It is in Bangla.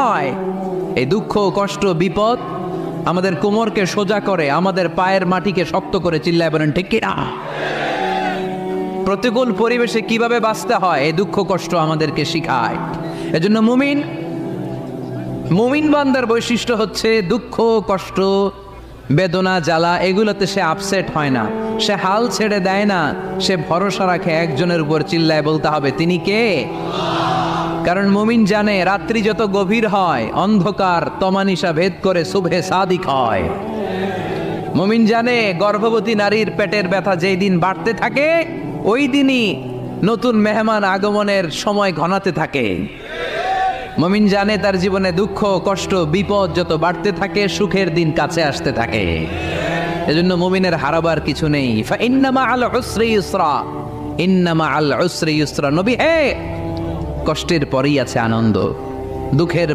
হয়। এই দুঃখ, কষ্ট, বিপদ আমাদের কোমরকে সোজা করে, আমাদের পায়ের মাটিকে শক্ত করে। চিল্লায় বলেন ঠিক কিনা? প্রতিকূল পরিবেশে কিভাবে বাঁচতে হয় এই দুঃখ কষ্ট আমাদেরকে শিখায়। এজন্য মুমিন বান্দার বৈশিষ্ট্য হচ্ছে দুঃখ কষ্ট বেদনা জ্বালা এগুলোতে সে আপসেট হয় না, সে হাল ছেড়ে দেয় না, সে ভরসা রাখে একজনের উপর। চিল্লায় বলতে হবে তিনি কে? কারণ মুমিন জানে রাত্রি যত গভীর হয় অন্ধকার তমানিসা ভেদ করে সুবহে সাদিক হয়। মুমিন জানে গর্ভবতী নারীর পেটের ব্যথা যেই দিন বাড়তে থাকে ওই দিনই নতুন মেহমান আগমনের সময় ঘনাতে থাকে। মুমিন জানে তার জীবনে দুঃখ কষ্ট বিপদ যত বাড়তে থাকে সুখের দিন কাছে আসতে থাকে। এজন্য মুমিনের হারাবার কিছু নেই। ফাইন্না মাআল উসরি ইউসরা, ইন্না মাআল উসরি ইউসরা। নবী হে, কষ্টের পরেই আছে আনন্দ, দুঃখের